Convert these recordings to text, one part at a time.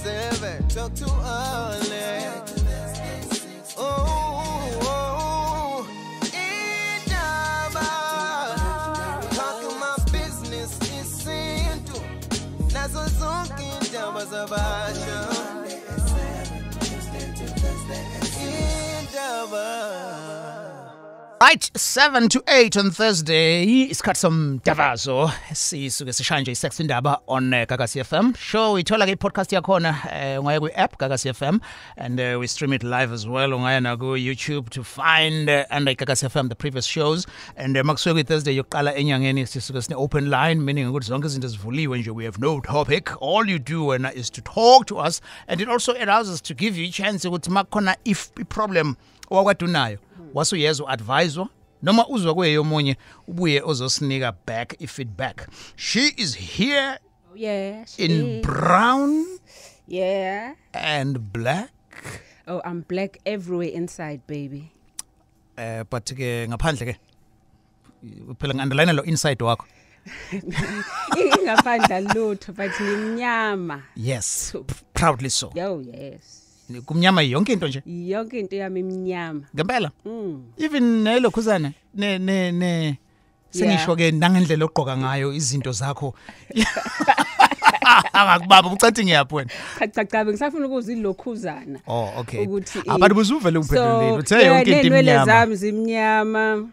7, talk too early. Oh, Indaba, talking my business is simple. Nazo zonke indaba zabasha. Right, 7 to 8 on Thursday. It's got some Davazo. Sisuke sishanje Sex Indaba on Gagasi FM. Show ithola ke podcast yakhona ngaya ku app Gagasi FM, and we stream it live as well ungaya na ku YouTube to find under Gagasi FM the previous shows. And makusuke Thursday yokuqala enyangeni sisuke sine open line, meaning ukuthi zonke izinto zivuliwe nje. We have no topic. All you do is to talk to us, and it also allows us to give you a chance ukuthi makhona if problem owakwadunayo wasuyezwa advisor noma uzwa kweyomunye ubuye ozosinika back feedback. She is here. Oh, yeah, in brown, yeah, and black. Oh, I'm black everywhere inside, baby. But ke ngaphandle ke phela ngi-underline lo inside wakho. Ingaphandle lutho but ngimnyama. Yes, proudly so. Oh, yes. Kumnyama yonke into nje. Yonke into yami imnyama. Ngempela? Even nelokhuzana ne sengisho ke nangendlela ogqoka ngayo izinto zakho. Angakubaba ucathi ngiyaphi wena? Cha ngisafuna ukuzwa ilokhuzana. Oh, okay. Abantu buzuvele umphendulile uthe yonke into imnyama. imnyama. Zami zimnyama.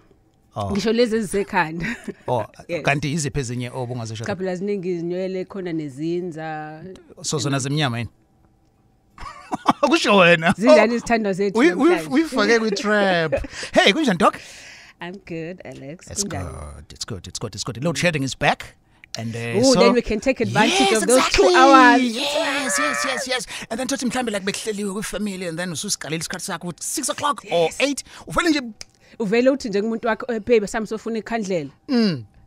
Ngisho lezi ezisekhanda. Oh, kanti iziphi ezinye obungazisho? Couple ziningi izinywele khona nezinza. So zona zimnyama yini? Kusho wena. Zinjani izithandwa zethu namhlanje? We forget we trap. Hey, kunjani doc? I'm good, Alex. It's good. Load shedding is back. And so then we can take advantage of those exactly. 2 hours. Yes. And then tothi mhlambe like behleliwe kwi-family, and then ususigalela isikhathi sakho 6 o'clock or 8. Uvele nje uvele uthi nje kumuntu wakho baby sami sofuna ikhandlela.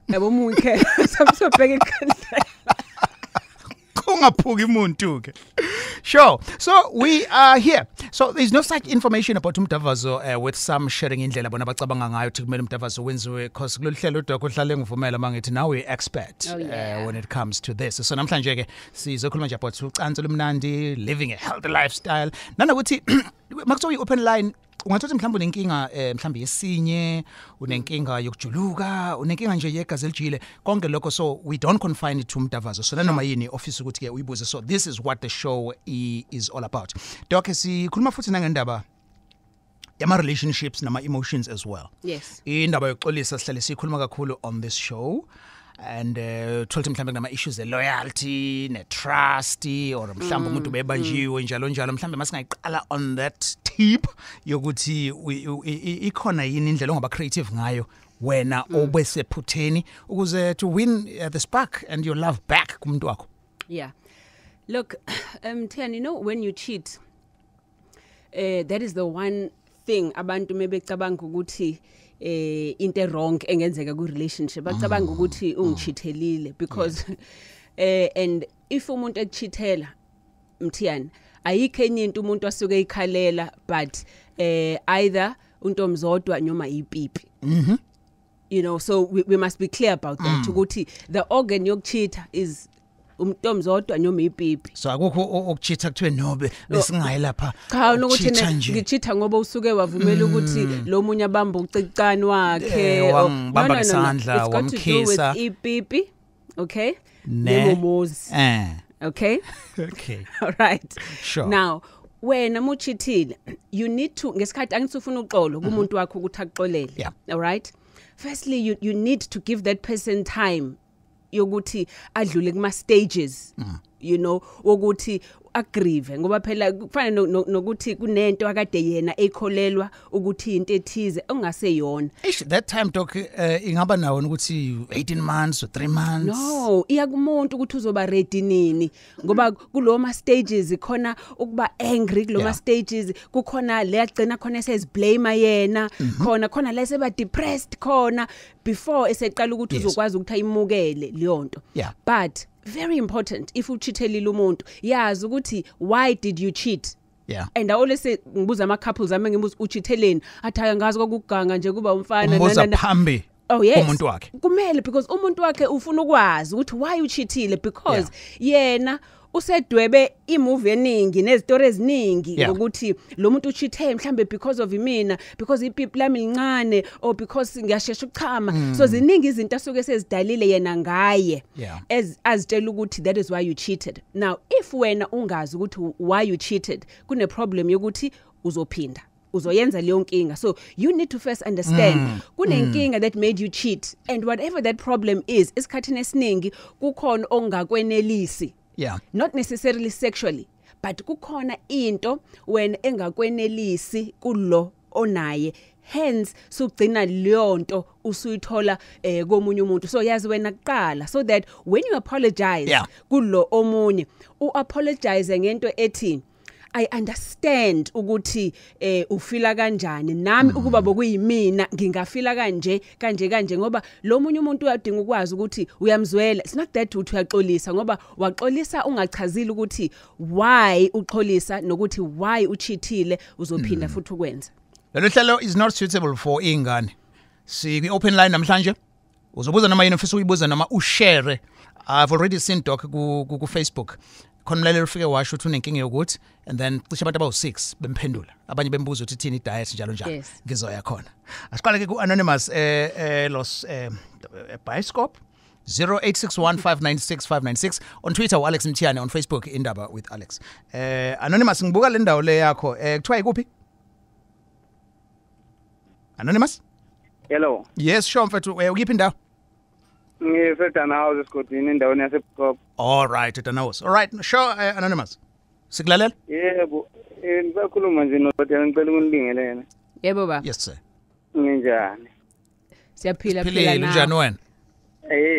Yabo umuntu sami sobheka ikhandlela. Kungaphuki umuntu ke. Sure. So we are here. So there's no such information about umdavazo with some sharing indlela bona bacabanga ngayo ukuthi kumele umdavazo wenziwe, because kulolu hlelo uDoc uhlale ngivumela mangithi now we expert when it comes to this. So namhlanje ke sizokhuluma nje about ucansi lumnandi, living a healthy lifestyle. Nanokuthi makuthiwa i-open line ungathothi mhlawumbe unenkinga mhlawumbe yesinye, unenkinga yokujuluka, unenkinga nje yegazi elijile, konke lokho. So we don't confine it to umdavazo. So nanoma yini office ukuthi ke uyibuze. So this is what the show is all about. Doc, sikhuluma futhi nangendaba yama relationships nama emotions as well. Yes. Indaba yokuxolisa sihlale sikhuluma kakhulu on this show. And told him mhlambe ngama issues the loyalty ne trust or mhlambe umuntu bebanjiwe njalo mhlambe masingayiqala on that tip yokuthi ikhona yini indlela ongaba creative ngayo wena obesephutheni ukuze to win the spark and your love back kumuntu wakho. Yeah, look, Tian, you know when you cheat, that is the one thing abantu mebecabanga ukuthi into wrong engenzeka ku relationship bacabanga ukuthi ungichithelile, because and if umuntu ekuchithela Mthiyani ayikho enye into umuntu asuke ikhalela, but either untomzodwa noma ipipi. You know, so we must be clear about that ukuthi the organ yokuchitha is umntomzodwa noma ipipi. So akukho okuchitha kuthiwe nobe besingayi lapha. Cha nokuthi ngichitha ngoba usuke wavumela ukuthi lo munye abamba ucicane wakhe wambamba ngesandla wamkhisa ipipi, okay, nemomozi. Okay. All right. Sure. Now wena muchithile, you need to ngesikhathi angithi ufuna uxolo kumuntu wakho ukuthi akuxolele. Yeah. All right. Firstly, you need to give that person time yokuthi adlule kuma stages, you know, wokuthi agrieve ngoba phela kufana nokuthi kunento akade yena ekholelwa ukuthi into ethize ongaseyona. That time Doc ingaba nawo ukuthi 18 months or 3 months. No, iya kumuntu ukuthi uzoba ready nini ngoba kuloma stages ikhona ukuba angry kuloma stages, kukhona le yagcina khona sesiblame yena, khona lese ba depressed khona before eseqala ukuthi uzokwazi ukuthi ayimukele leyonto. But very important, if uchithelile umuntu yazi ukuthi why did you cheat. And I always say ngibuza ama couples ame ngibuza uchitheleni athi angazi kokuganga nje kuba umfana nana phambi Oh yes. Umuntu wakhe. Kumele because umuntu wakhe ufuna ukwazi ukuthi why uchithile because yena usedwebe imovie eningi nezitori eziningi ukuthi lo muntu uchithe mhlambe because of mina because ipipi lami lincane or because ngiyashesha ukuchama so ziningi izinto asuke sezidalile yena ngaye azitshela ukuthi that is why you cheated. Now if wena ungazi ukuthi why you cheated kune problem yokuthi uzophinda uzoyenza leyo nkinga. So you need to first understand kunenkinga that made you cheat and whatever that problem is isikhathini esiningi kukhona ongakwenelisi. Not necessarily sexually but kukhona into when engakwenelisi kulo onaye hence sugcina leyo nto usuyithola komunye umuntu. So yazi wena kuqala so that when you apologize kulo omunye apologize ngento ethi I understand ukuthi ufila kanjani nami ukuba bokuyimina ngingafila kanje ngoba lo munye umuntu uyadinga ukwazi ukuthi uyamzwela. It's not that uthi uyaxolisa ngoba waxolisa ungachazile ukuthi why uxolisa nokuthi why uchithile uzophinda futhi ukwenza. Lelo hlelo is not suitable for ingane. Si open line namhlanje uzobuza noma yini ufisa uyibuza noma ushare. I've already seen doc ku Facebook. Khona umlaleli ufike washo ukuthi unenkinga yokuthi and then cishe abantu abawu6 bemphendula abanye bembuza ukuthi thini diet njalo ngizoya khona. Asiqale ke ku anonymous los Bioscope 0861596596 on Twitter Alex Mthiane, on Facebook Indaba with Alex. Anonymous ngibuka le ndawo le yakho kuthiwa ikuphi? Anonymous? Hello. Yes, sure mfethu ukuphi indawo? NgiseDanhouse esigodini endaweni yaseBhokop. All right, Danhouse. All right, sure Anonymous. Sikulalela? Yebo. Ngisakhuluma nje nodokotela ngicela ungilingelele. Yebo baba. Yes sir. Nginjani? Siyaphila phela nawe. Njani wena?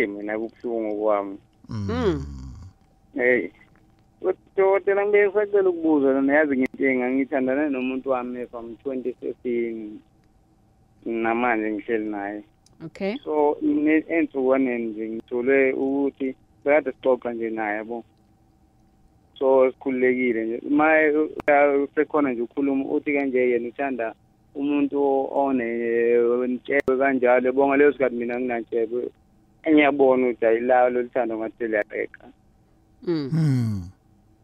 Mina kubuhlungu kwami. Udokotela ngisacela ukubuza lona yazi ngintenga ngithandana nomuntu wami from 2015 namanje ngihleli naye. Okay. So ensukwini nje ngithole ukuthi bekade sixoxa nje naye yabo. So sikhulekile nje maye usekhona nje ukhuluma uthi kanje yena uthanda umuntu onentshebe kanjalo bonga leyo sikhathi mina nginantshebe engiyabona ukuthi ayilalo loluthando ngathi liyaxeqa.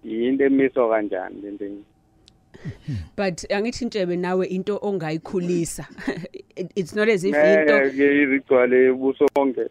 Yinto emiso kanjani le nto. But angithi intshebe nawe into ongayikhulisa. It's not as if into ngiyizigcwale ubuso bonke.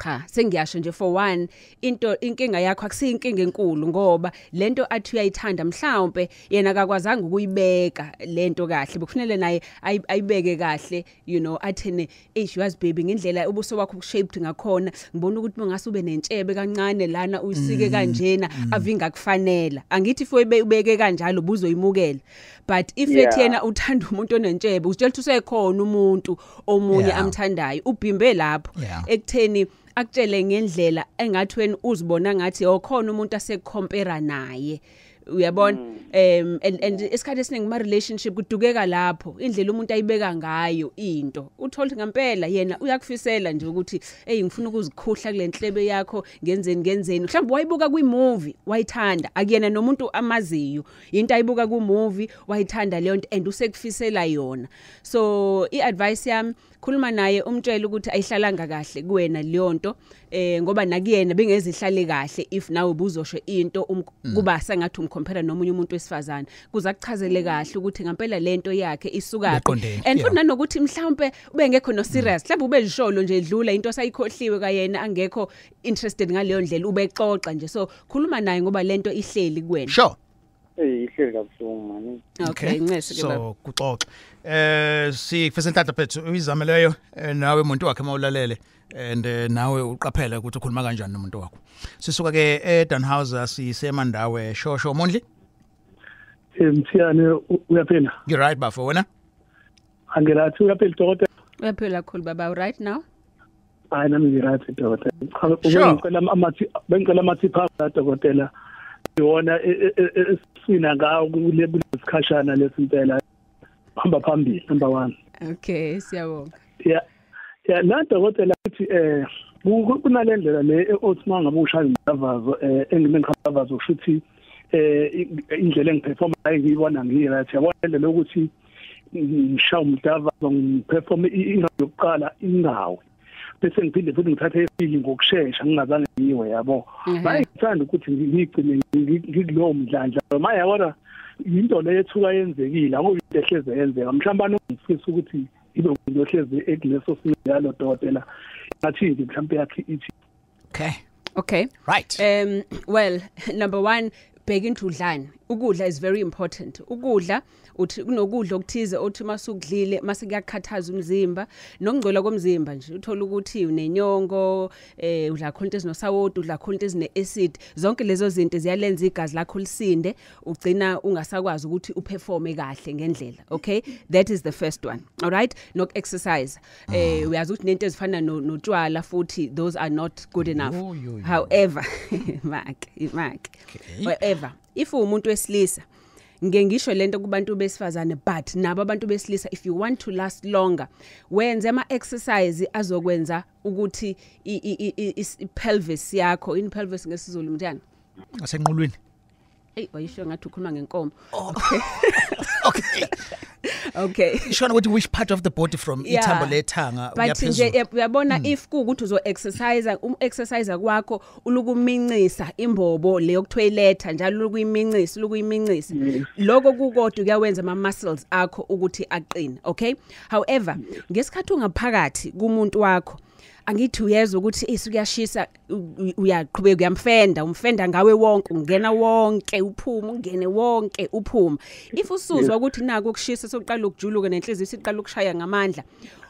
Cha, sengiyasho nje for one into inkinga yakho akusiyinkinga enkulu ngoba lento athi uyayithanda mhlawumbe yena akakwazanga ukuyibeka lento kahle bekufanele naye ayibeke kahle you know athene was baby ngendlela ubuso wakho shaped ngakhona ngibona ukuthi mangase ube nentshebe kancane lana usike kanjena avinga kufanela angithi if ubeke kanjalo buzoyimukela but if yena uthanda umuntu onentshebe usitshela ukuthi usekhona umuntu omunye amthandayo ubhimbe lapho ekutheni akutshele ngendlela engathi wena uzibona ngathi khona umuntu asecompare naye uyabona and isikhathi esiningi ma relationship kudukeka lapho indlela umuntu ayibeka ngayo into uthola ngempela yena uyakufisela nje ukuthi ngifuna ukuzikhuhla kule nhlebe yakho ngenzeni mhlawumbe wayibuka kwi-movie wayithanda akuyena nomuntu amaziyo into ayibuka ku-movie wayithanda leyo nto and usekufisela yona. So i-advice yami khuluma naye umtshela ukuthi ayihlalanga kahle kuwena leyo nto ngoba nakuyena bengezihlale kahle if nawe ubuzosho into kuba sengathi umcompare nomunye umuntu wesifazane kuza kuchazele kahle ukuthi ngempela lento yakhe isuka and futhi nanokuthi mhlawumbe ubengekho no serious mhlawumbe ube lisholo nje edlula into sayikhohliwe kayena angekho interested ngaleyo ndlela ubexoxa nje. So khuluma naye ngoba lento ihleli kuwena. Sure. Ihleli kabuhlungu mani. Okay ncese ke baba. So kuxoxa sifisa inhlanhla phethu uyizameleyo nawe umuntu wakhe mawulalele and nawe uqaphela ukuthi ukhuluma kanjani nomuntu wakho. Sisuka ke eDanhouse sisemandawe shosho Mondli. Mthiane uyaphila? You right bafo wena? Angirathi uyaphila dokotela? Uyaphila khulu baba right now? Hayi nami ngirathi dokotela. Bengicela amathipha dokotela. Yona esina ngawo kule discussion lesimpela hamba phambili number 1. Okay siyabonga. Yeah la dokotela uthi kunalendlela le othima ngabe ushaya imdavazo engimengikhabazo ushuthi indlela engiperforma ngiyibona ngiyirathi yabona indlela ukuthi ngishawa umdavazo ngiperform yokuqala ingawe bese ngiphinde futhi ngithathe esibili ngokusheshsha ngingazange ngiwe yabo bayithanda ukuthi ngigcine ngikulowo mdlandla manje yabona into leyethuka yenzekile akube into ehleze yenzeka mhlawumbe ngifisa ukuthi ibe into ehleze ekuleso siyalo dokotela ngathi mhlawumbe yakhe ithi okay right well number 1 bheka into udlani ukudla is very important ukudla uthi kunokudla okuthize othi masukudlile mase kuyakhathaza umzimba nokungcola komzimba nje uthola ukuthi unenyongo udla khona into ezinosawoti udla khona into ezine acid zonke lezo zinto ziyalenza igazi lakho lisinde ugcina ungasakwazi ukuthi uperforme kahle ngendlela okay that is the first one all right nok exercise uyazi ukuthi nento ezifana notshwala futhi those are not good enough however mark whatever if umuntu wesilisa ngisho lento kubantu besifazane but nabo abantu besilisa if you want to last longer wenze ama exercise azokwenza ukuthi i pelvis yakho in pelvis ngesizulu mntana ngasenqulwini wayisho ngathi ukhuluma ngenkomo okay shona ukuthi which part of the body from ithambo lethanga uyaphezulu but nje uyabona if ukuthi uzo exercise kwakho ulukumincisa imbobo leyo kuthoyiletha njalo ukuyimincisa lokho kukodwa kuyawenza ama muscles akho ukuthi aqine okay however ngesikhathi ungaphakathi kumuntu wakho angithi uyezwa ukuthi isukuyashisa uyaqhubeka uyamfenda umfenda ngawe wonke ungena wonke uphuma ungene wonke uphuma if usuzwa ukuthi nako ukushisa sokuqala ukujuluka nenhliziyo isiqala ukushaya ngamandla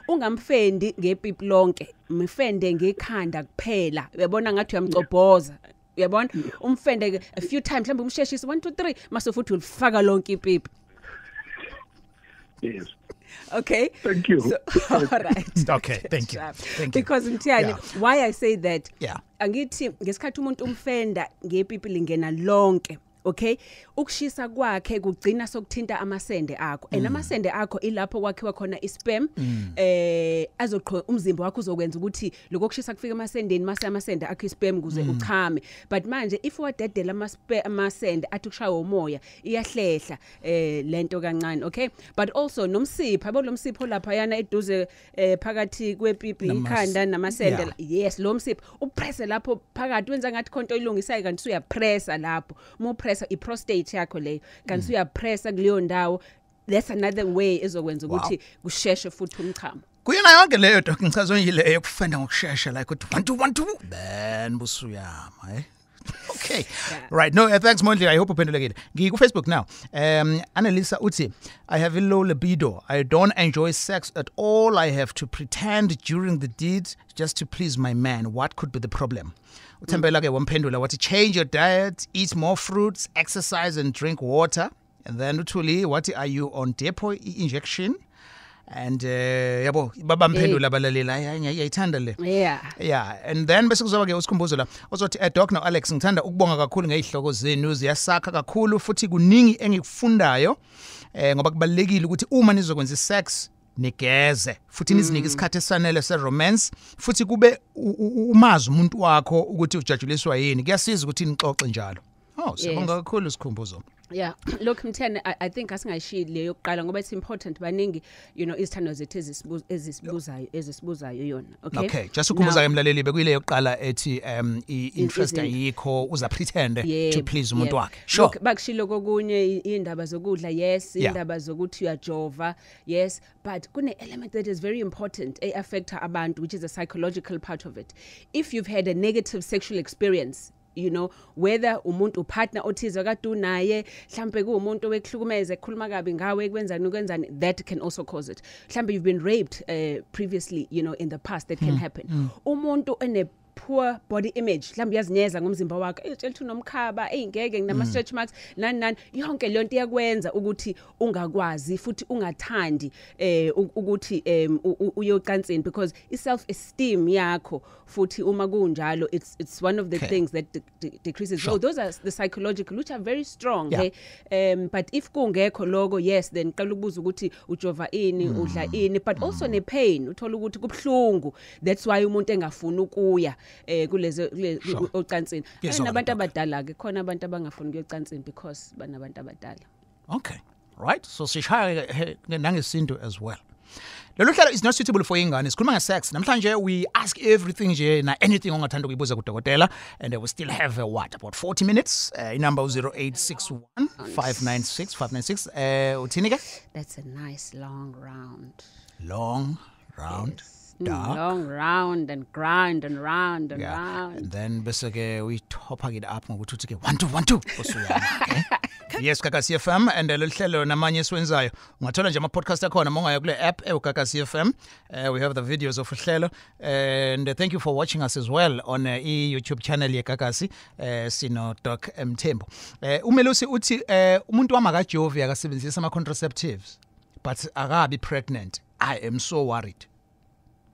ungamfendi ngepipi lonke mfende ngekhanda kuphela uyabona ngathi uyamcobhoza uyabona umfende a few times mhlawumbe umsheshisa 1 2 3 mase futhi ulifaka lonke ipipi yes okay thank you so, all right okay thank you because mthiyani why I say that yeah angithi ngesikhathi umuntu umfenda ngepipi lingena lonke okay ukushisa kwakhe kugcina sokuthinta amasende akho enamasende akho ilapho kwakhiwa khona isperm azoqhwa umzimba wakho uzokwenza ukuthi lokushisa kufika emasendeni mase amasende akho isperm kuze uchame but manje if wadedela amasende athi kushaya umoya iyahlehla lento kancane okay but also nomsipho yabo lomsipho lapha yana eduze phakathi kwepipi ikhanda namasende yes lo msipho upress lapho phakathi wenza ngathi khonto ilungisayo kanti uya press lapho mo press i-prostate yakho leyo kanti uyapressa kuleyo ndawo that's another way ezokwenza ukuthi kusheshe futhi umchamo kuyona yonke leyo doc ngichazo yile yokufenda ngokushesha like ukuthi 1 2 then busuyama okay right no thanks Mondli I hope uphendulekile ngiku Facebook now Annalisa uthi I have a low libido I don't enjoy sex at all I have to pretend during the deed just to please my man what could be the problem uthembela ke wamphendula wathi change your diet eat more fruits exercise and drink water and then uthuli wathi are you on depot injection and yabo babamphendula balalela ayayithanda le yeah and then bese kuzoba ke usikhumbuzo la uzothi doc no Alex ngithanda ukubonga kakhulu ngezihloko zenu ziyasakha kakhulu futhi kuningi engikufundayo ngoba kubalekile ukuthi uma nizokwenza isex nigeze futhi nizinike isikhathi esanele se-romance futhi kube umazi umuntu wakho ukuthi ujajuliswa yini kuyasiza ukuthi nixoxe njalo sibonga kakhulu isikhumbuzo yeah look mthene I think asingayishili leyo yokuqala ngoba it's important baningi you know izithando zethu ezisibuzayo yona okay just ukhumbuza ke mlaleli bekuyile yokuqala ethi interest ayikho uza pretend to please umuntu wakhe sure bakushilo kokunye indaba zokudla yes indaba zokuthi uyajova yes but kune element that is very important affect abantu which is a psychological part of it if you've had a negative sexual experience you know whether umuntu upartner othize kade unaye mhlambe kuumuntu wekuhlukumeza ekhuluma kabi ngawe kwenzani that can also cause it mhlambe you've been raped previously you know in the past that can happen umuntu ene poor body image mhlambe yazinyeza ngomzimba wakhe ethelithu nomkhaba ngeke nginama stretch marks nani yonke le nto iyakwenza ukuthi ungakwazi futhi ungathandi ukuthi uyocansini because i self esteem yakho futhi uma kunjalo it's one of the things that decreases so those are the psychological which are very strong but if kungekho logo yes then qala ukubuza ukuthi ujova ini udla ini but also ne pain uthola ukuthi kubhlungu that's why umuntu engafuni ukuya kuleze ocansini nabantu abadala ke khona abantu abangafuni ukuyocansini because banabantu abadala okay right? So sishaya nangesintu as well. Lolu hlelo is not suitable for ingane. Sikhuluma ngesex. Namhlanje we ask everything nje na anything ongathanda ukuyibuza kudokotela, and we still have about 40 minutes. Number 0861 596 596. Uthini ke? That's a nice long round. Long round. Yes. Dark. Long round and grind and round and round. And then bese ke we top it up ngokuthi uthi ke 1 2 1 2 osuyana. Okay. Yes, Kakasi FM, and lolu hlelo namanye esiwenzayo ungathola nje ama podcast akhona mongaya kule app Kakasi FM. We have the videos of uhlelo, and thank you for watching us as well on YouTube channel ye Kakasi sino Doc Mthembu. Umelusi uthi umuntu wamakajovi akasebenzisa ama contraceptives but akabi pregnant. I am so worried.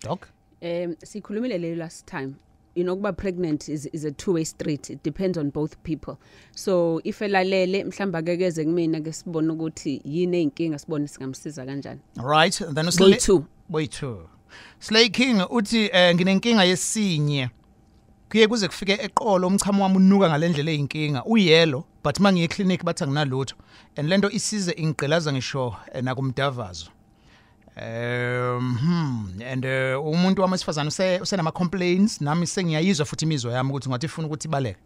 Doc? Sikhulumile le last time. You know, kuba pregnant is a two-way street. It depends on both people. So if elalele mhlamba akekeze kumina ke sibona ukuthi yini inkinga sibone singamsiza kanjani. Right, then Way two. Slay King uthi nginenkinga yesinye. Kuye kuze kufike eqolo umchamo wami unuka ngalendlela eyinkinga uyelo but mangiye clinic bathi anginalutho and lento isize ingqilaza ngisho nakumdavazo. And umuntu wamesifazana usenama complaints nami sengiyayizwa futhi imizwa yami ukuthi ngathi ufuna ukuthi ibaleke.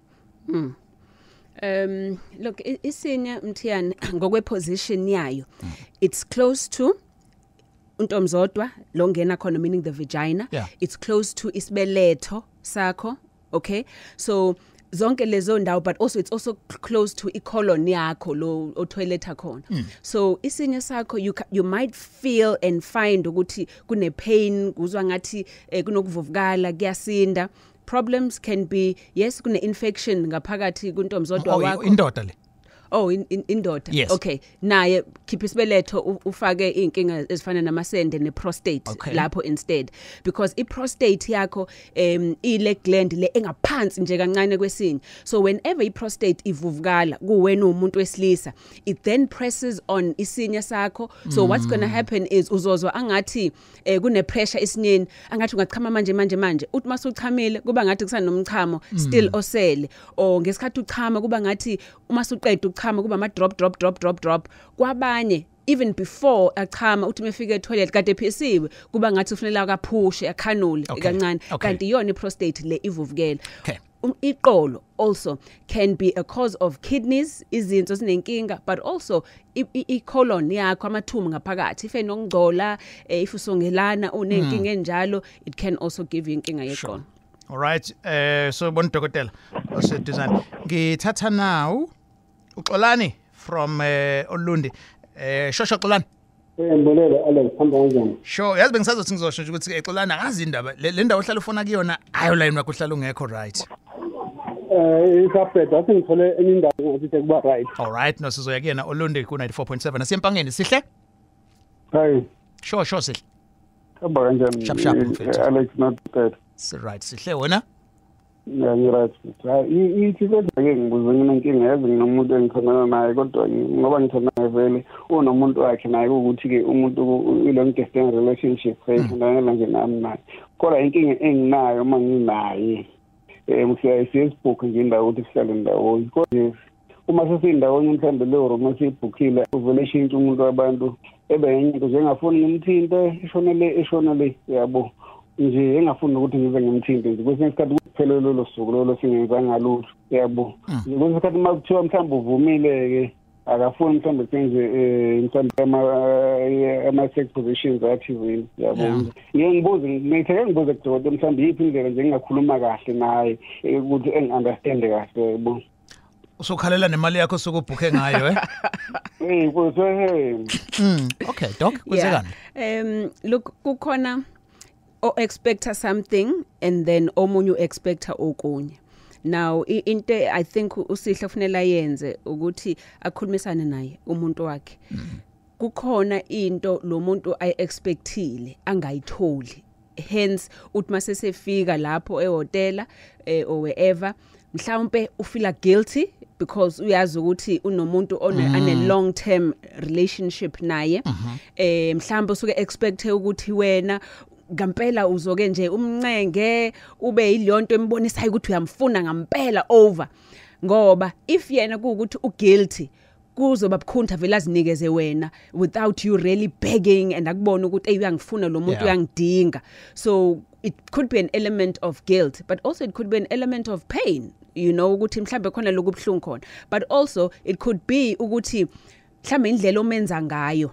Look, isinya Mthiyani ngokwe position yayo it's close to untomzodwa lo ngena khona meaning the vagina. It's close to isibeletho sakho, okay? So zonke lezo ndawo, but also it's also close to icolon yakho lo toilet khona. So isinye sakho you might feel and find ukuthi kune pain, uzwa ngathi kunokuvuvukala kuyasinda. Problems can be yes kune infection ngaphakathi kuntomzodwa wakho. Indoda le. Oh, indoda. Yes. Okay. Naye khipha isibeletho ufake inkinga ezifana namasende neprostate lapho instead, because iprostate yakho ile gland le engaphansi nje kancane kwesinye. So whenever iprostate ivuvukala kuwena umuntu wesilisa, it then presses on isinya sakho. So what's going to happen is uzozwa angathi kune pressure isinyeni, angathi ungachama manje uthi masuchamile kuba ngathi kusanomchamo still osele, or ngesikhathi uchama kuba ngathi uma suqeda uchama kuba ama drop kwabanye even before achama uthi mefika etoilet kade phisiwe kuba ngathi ufunela akaphushe akhanule kancane kanti yona iprostate le ivuvukela. Iqolo also can be a cause of kidneys, izinto zinenkinga, but also icolon yakho amathumbu ngaphakathi ife nokungcola if usongelana unenkinga enjalo, it can also give you inkinga yeqolo. All right, so bon dokotela oseduzane ngithatha now uXolani from Olundi. Shosha Xolani. Mbolela Alex hamba kanjani? Sure, yazi bengisazothi ngizosho nje ukuthi Xolani akazi indaba le ndawo ohlala ufona kuyona ayo line wakho uhlala ungekho right. Isaphetha singithole enye indawo ngathi sekuba right. All right, no sizoya kuyena Olundi ku 94.7 asempangeni sihle? Hayi. Sure sihle. Hamba kanjani? Sharp Alex not bad. Right, sihle wena? Yeah, you're right. Ithi kodwa ke ngibuza nginenkinga yazi nginomuntu engithanda naye kodwa ngoba ngithanda vele unomuntu wakhe naye ukuthi ke umuntu long distance relationship ngithanda nje nami naye. Kodwa inkinga enginayo manginaye Facebook nje indawo ukuthi sihlale ndawonye. Kodwa uma sesindawonye mhlambe le room siyibhukhile uvele ishintsha umuntu wabantu enye into njengafuni ngimthinte ishonele yabo. Nje engafuni ukuthi ngize ngimthinte nje kwesinye isikhathi kuphela lolo suku lolo singenza ngalutho yabo. Nje kwesinye isikhathi makuthiwa mhlawumbe uvumile ke akafuni mhlawumbe senze mhlawumbe ama sex positions active yabo. Ngibuze kudokotela mhlawumbe yiphi indlela nje ngingakhuluma kahle naye ukuthi engiunderstand kahle yabo. Usukhalela nemali yakho sokubhukhe ngayo Okay, doc, kwenzekani? Look kukhona or expect something and then omunye expect okunye. Now into I think usihle kufanele yenze ukuthi akhulumisane naye umuntu wakhe. Kukhona into lo muntu ay expectile angayitholi. Hence uthi masesefika lapho ehotela or wherever mhlawumbe ufila guilty because uyazi ukuthi unomuntu ane long term relationship naye. Mhlawumbe usuke expect ukuthi wena ngampela uzoke nje umncenge ube yilonto embonisayo ukuthi uyamfuna ngampela over, ngoba if yena ukuthi uguilty kuzoba bukhunta vele azinikeze wena without you really begging and akubona ukuthi uyangifuna lo muntu uyangidinga. So it could be an element of guilt, but also it could be an element of pain, you know, ukuthi mhlambe khona lokubhlungu khona, but also it could be ukuthi mhlambe indlela omenza ngayo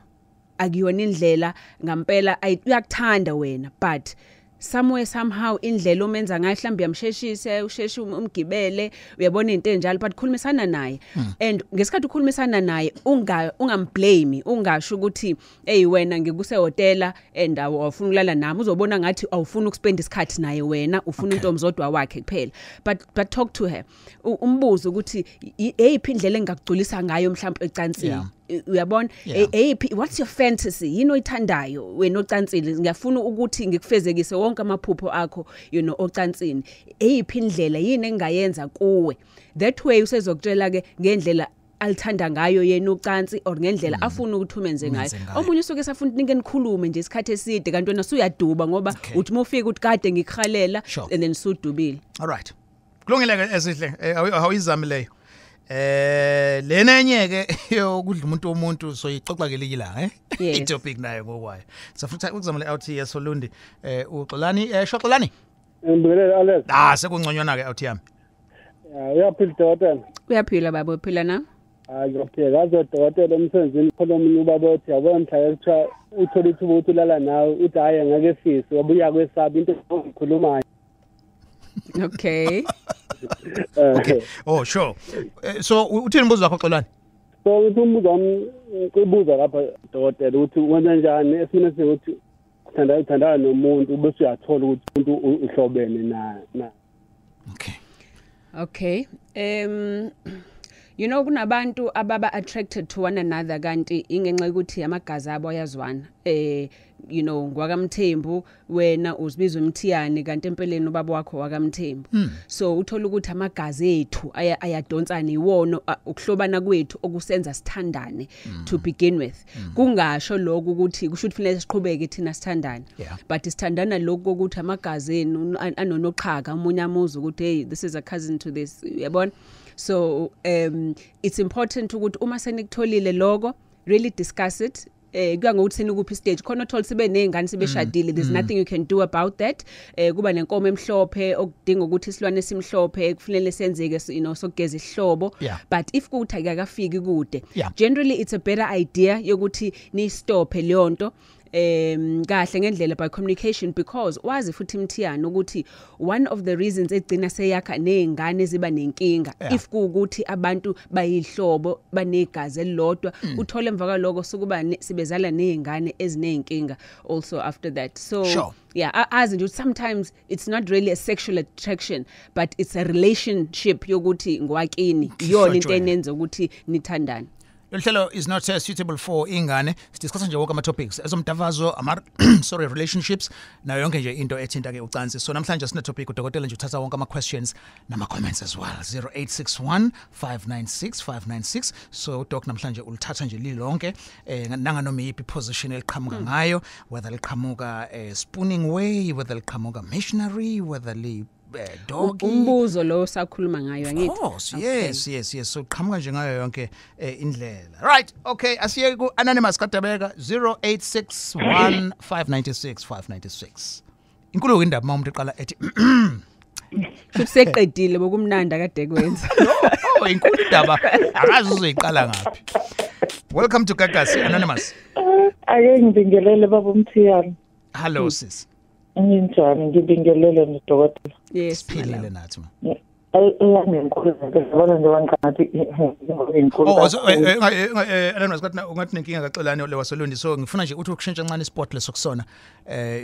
akuyona indlela ngampela uyakuthanda wena, but somewhere somehow indlela omenza ngayo mhlambe yamsheshise usheshe umgibele uyabona into enjalo, but khulumisana naye and ngesikhathi ukhulumisana naye ungamblame, ungasho ukuthi hey wena ngikuse hotela and awufuna ukulala nami, uzobona ngathi awufuna ukuspend isikhathi naye wena ufuna into omzodwa wakhe kuphela, but talk to her, umbuzo ukuthi eyiphi indlela engakugculisa ngayo mhlawumbe ecansini. Uyabona what's your fantasy, yini oyithandayo wena ocansini, ngiyafuna ukuthi ngikufezekise wonke amaphupho akho, you know, ocansini, eyiphi indlela yini engayenza kuwe, that way usezokutshela ke ngendlela alithanda ngayo yena ucansi or ngendlela afuna ukuthi umenze ngayo. Omunye usuke safuna ukuthi nikhulume nje isikhathi eside kanti wena usuyaduba ngoba uthi mofika ukuthi kade ngikhalela and then sudubile. All right, kulungile ezihle, awuyizami leyo. Lena enye ke yokudla umuntu so ixoxa ke lilanga itopic nayo ngokwayo. Safuna ukuzamela out here Solundi uXolani Xoxolani. Ngibulele Alex. Sekungconywana ke out yami. Uyaphila dokotela? Uyaphila baba, uphila na? Ngiyaphila kaze dokotela emsebenzini khona omunye ubaba othi yabona mhla ethiwa uthola ithuba ukuthi ulala nawe uthi hayi ngeke fisi wabuya kwesaba into ezikhulumayo. Okay. Okay. Oh sure. So uthini umbuzo wakho Xolani? So umbuzo wami kubuza lapha dokotela ukuthi wenza njani esimene ukuthi uthandana nomuntu bese uyathola ukuthi umuntu uhlobene na. Okay. You know kunabantu ababa attracted to one another kanti ingenxa ukuthi amagazi abo ayazwana. You know ngwakamthembu wena uzibizwa umthiyane kanti empeleni ubaba wakho wakamthembu. So uthola ukuthi amagazi ethu ayadonsana iwono ukuhlobana kwethu okusenza sithandane to begin with. Kungasho lokho ukuthi kusho ukuthi fanele siqhubeke thina sithandane. But sithandana lokho ukuthi amagazi enu anonoqhaka umunye amuza ukuthi hey this is a cousin to this, yabona. So it's important ukuthi uma senikutholile lokho really discuss it. Kuya ngokuthi senikuphi stage khona uthola sibe nezingane sibeshadile, there's nothing you can do about that. Kuba nenkomo emhlophe okudinga ukuthi isilwane esimhlophe kufanele senzeke, you know, sokugeza ihlobo. But if kuthi akafiki kude, generally it's a better idea yokuthi ni stop leyo nto kahle ngendlela by communication, because wazi futhi mthiyana ukuthi one of the reasons egcina seyakha nezingane ziba nenkinga if kuukuthi abantu bayihlobo banegazi elilodwa uthola emva kwaloko sokuba sibezala nezingane ezinenkinga also after that. So as nje sometimes it's not really a sexual attraction but it's a relationship yokuthi ngwakini iyona into enenza ukuthi nithandane. Lelo is not suitable for ingane. Sidiscuss nje wonke ama topics ezomdavazo relationships nayo yonke nje into ethinta ke ucansi. So namhlanje sine topic udokotela nje uthatha wonke ama questions nama comments as well. 0861 596 596. So doc namhlanje ulithatha nje lilonke nanga noma yipi position eliqhamuka ngayo, whether liqhamuka spooning way, whether liqhamuka missionary, whether li doggy. Umbuzo lo sakhuluma ngayo angithi. Of course, yes. So qhamuka nje ngayo yonke indlela. Right, okay, asiye ku anonymous kadabeka 0861 596 596. Inkulu indaba mama umuntu eqala ethi Kuseqedile bokumnanda kade kwenza. Inkulu indaba akazi uzoyiqala ngapi. Welcome to Kakasi Anonymous. Ake ngibingelele baba Mthiyane. Hello sis. Njani ngibingelele nodokotela. Yes, philile nathi ma. Nginkulu ngibona nje wangathi inkulu. Anonymous ungathi nenkinga kaXolani le waseLondi, so ngifuna nje uthi ukushintsha kancane sport lesokusona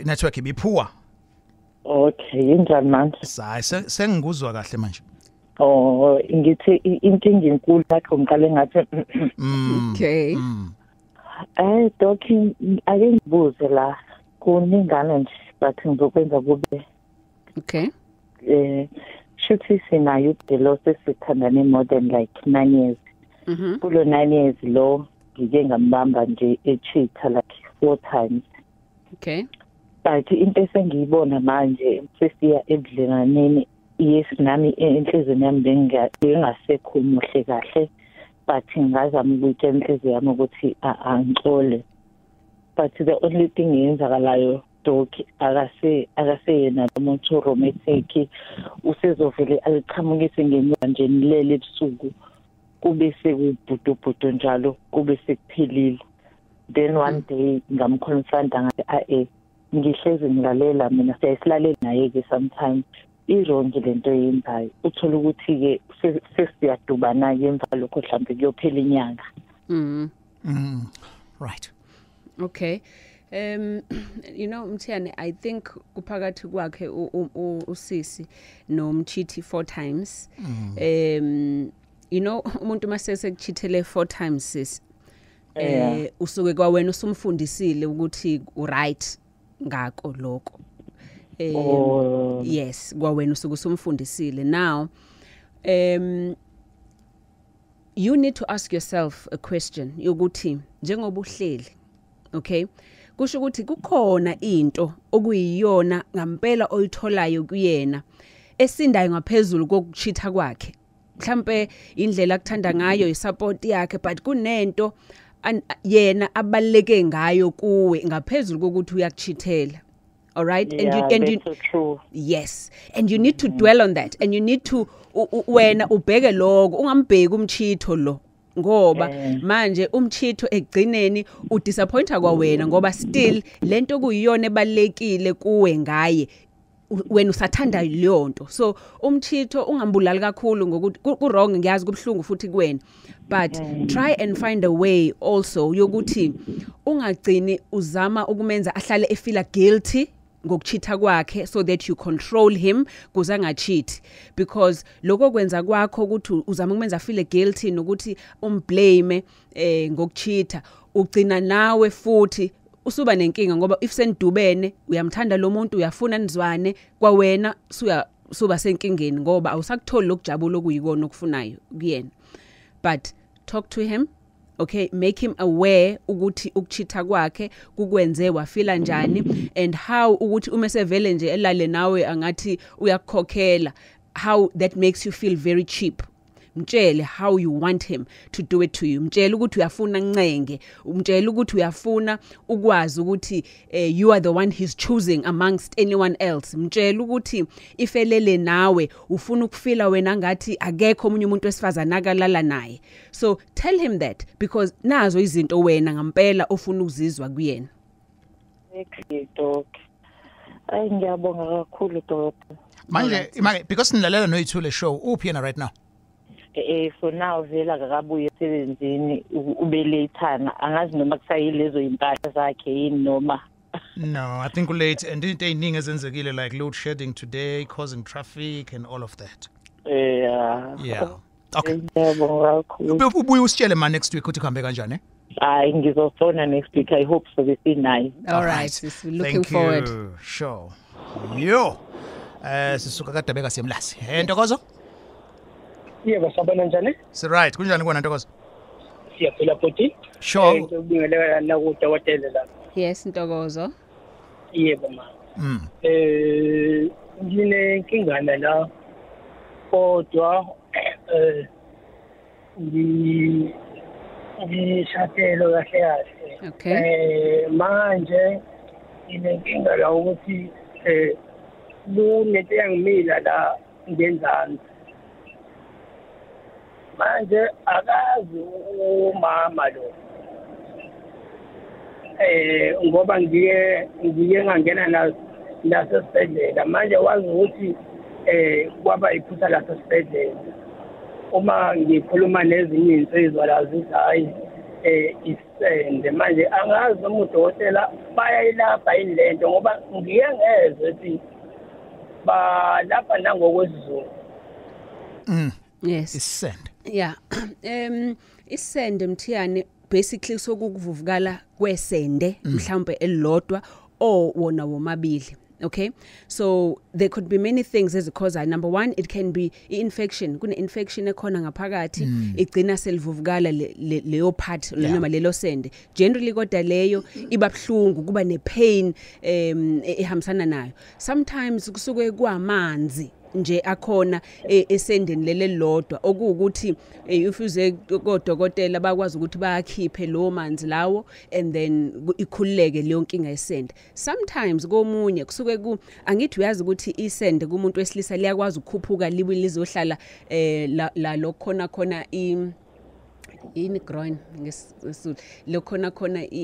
network ibiphuwa. Okay, injani manje? Hayi sengikuzwa kahle manje. Ngithi inkinga inkulu lakho ngiqale ngathi okay. Doc ake ngibuze la kuningana nje but ngizokwenza kube okay. Shuthi sinayo idelo sesithandane more than like 9 years. Kulo 9 years lo ngike ngambamba nje echeat like 4 times. Okay. But into esengiyibona manje sesiya edlenaneni yes nami enhlizweni yami bengasekho muhle kahle, but ngazama ukuyitshela inhliziyo yami ukuthi angixole. But the only thing yenzakalayo dog akaseyena umuntu romantic usezovele aliqhamukise ngenyanga nje nilele ebusuku kube sekubhudu njalo kube sekuphelile. Then one day ngamconfronta ngathi ngihlezi ngilalela mina siyasilalela naye ke sometimes ironke lento yenzayo uthola ukuthi ke sesiyadubana yemva lokho mhlambe kuyophela inyanga. Right. Okay. You know Mthiyane, I think kuphakathi kwakhe usisi nomchithi 4 times. You know umuntu masese kuchithele 4 times sis. Usuke kwawena usumfundisile ukuthi uright ngako lokho. Yes, kwawena usuke usumfundisile. Now you need to ask yourself a question yokuthi njengoba uhleli, okay, kusho ukuthi kukhona into okuyiyona ngampela oyitholayo kuyena esindayo ngaphezulu kokuchitha kwakhe. Mhlambe indlela akuthanda ngayo isupport yakhe, but kunento yena abaleke ngayo kuwe ngaphezulu kokuthi uyakuchithela. All right, and you so true. Yes, and you need to dwell on that, and you need to wena ubheke lokho ungambheki umchitho lo ngoba manje umchitho egcineni udisappointa kwawena ngoba still lento kuyiyona ebalekile kuwe ngaye wena usathanda leyo nto. So umchitho ungambulali kakhulu ngokuthi ku wrong ngiyazi kubhlungu futhi kuwena, but try and find a way also yokuthi ungagcini uzama ukumenza ahlale efila guilty ngokuchitha kwakhe so that you control him kuze angacheat, because lokho kwenza kwakho ukuthi uzama ukumenza feel guilty nokuthi umblame ngokuchitha ugcina nawe futhi usuba nenkinga ngoba if senidubene uyamthanda lo muntu uyafuna nizwane kwawena suba senkingeni ngoba awusakutholi lokujabula okuyikona okufunayo kuyena. But talk to him, okay, make him aware ukuthi ukuchitha kwakhe kukwenze wafila njani and how ukuthi umesevele nje elale nawe angathi uyakukhokhela, how that makes you feel very cheap. Mtshele how you want him to do it to you. Mtshele ukuthi uyafuna ncenge, umtshele ukuthi uyafuna ukwazi ukuthi you are the one he's choosing amongst anyone else. Mtshele ukuthi ifelele nawe ufuna ukufila wena ngathi akekho omunye umuntu wesifazana akalala naye. So tell him that, because nazo izinto wena ngampela ofuna ukuzizwa kuyena. Exactly dog. Ngiyabonga kakhulu dog. Manje because nilalela noyithule show uphi yena right now? For now vela akabuye esebenzini ubelethana angazi noma kusayilezo impahla zakhe yini noma. No, I think late and into eziningi ezenzekile like load shedding today causing traffic and all of that. Yeah. Okay. Ubuye usitshele ma next week ukuthi kuhambe kanjani? Hayi ngizofona next week. I hope so this night. All right. Looking forward. Sure. Yo. Sisuka kade beka siyemlasi. Ntokozo? Yebo sabona njani? So right, kunjani kona Ntokozo? Siyaphila futhi. Sure. Ngibingelela na kudokotela la. Yes, Ntokozo. Yebo ma. Ngine inkingana la. Kodwa ngishadelo kahle kahle. Okay. Manje inenkinga la ukuthi lunento yangimila la ngenzani. Manje akazi umama lo ngoba ngiye ngangena la sesibhedlela manje wazi ukuthi kwaba iphutha la sesibhedlela uma ngikhuluma nezinye insizwa la zithi hayi isende manje angazi noma udokotela bayayilapha indlento ngoba ngiye ngezwe ukuthi balapha nangokwesizulu. Yes. Isend. Yeah. Isende Mthiyane basically sokuvuvukala kwesende mhlawumbe elilodwa or wona womabili. Okay, so there could be many things as a cause. Number one, it can be infection. Kune infection ekhona ngaphakathi igcina selivuvukala leyo part noma lelo sende. Generally kodwa leyo iba bhlungu kuba ne pain ehambisana nayo. Sometimes kusuke kwamanzi nje akhona esendeni lele lodwa okuwukuthi if uze kodokotela bakwazi ukuthi bayakhiphe lo manzi lawo and then ikhululeke leyo nkinga yesende. Sometimes komunye kusuke angithi uyazi ukuthi isende kumuntu wesilisa liyakwazi ukukhuphuka libe lizohlala la lokhona in groin ngesizulu lokhona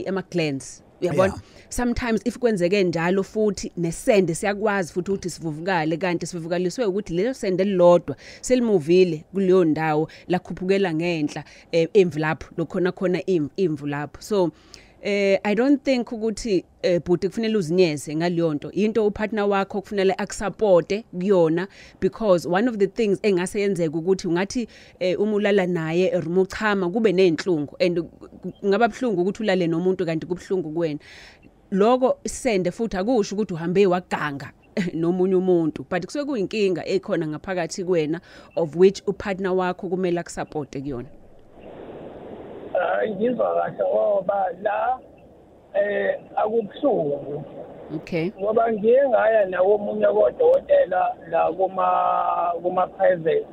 ama glands uyabona sometimes if kwenzeke njalo futhi nesende siyakwazi futhi ukuthi sivuvukale kanti sivuvukaliswe ukuthi lelo sende lilodwa selimuvile kuleyo ndawo la khuphukela ngenhla envelope lokhona envelope. So I don't think ukuthi but kufanele uzinyeze ngaliyo nto into upartner wakho kufanele akusupporte kuyona because one of the things engase yenzeka ukuthi ungathi umulala naye umuchama kube nenhlungu and ngaba bhlungu ukuthi ulale nomuntu kanti kubhlungu kuwena lokho isende futhi akusho ukuthi uhambe waganga nomunye umuntu but kusuke kuyinkinga ekhona ngaphakathi kuwena of which upartner wakho kumele akusupporte kuyona. Ngizwa kahle ngoba la akubuhlungu. Okay. Ngoba ngiye ngaya nawo omunye kodokotela la kuma private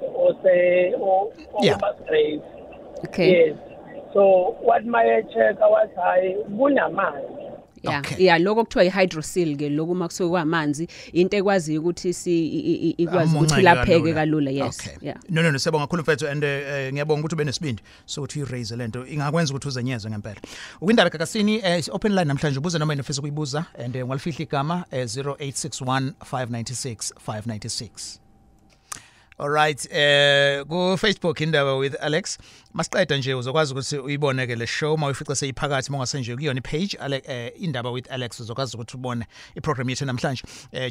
kuma straight. Okay. Yes. So what my check was high kunamanzi. Yeah lokho kuthiwa ihydrosil ke lokho makusuke kwamanzi into ekwazi ukuthi ikwazi ukuthi lapheke kalula. Yes. Okay. Yeah. No siyabonga kakhulu mfethu and ngiyabonga ukuthi ube nesibindi sokuthi iraise lento ingakwenza ukuthi uzenyezwe ngempela. Ukwindaba kakasini open line namhlanje ubuza noma inofisa ukuyibuza and ngwalifihla igama 0861 596 596. All right, go Facebook Indaba with Alex. Masiqeda nje uzokwazi ukuthi uyiboneke le show mawufica seyiphakathi monga nje kuyona page Indaba with Alex uzokwazi ukuthi ubone iprogram yethu namhlanje.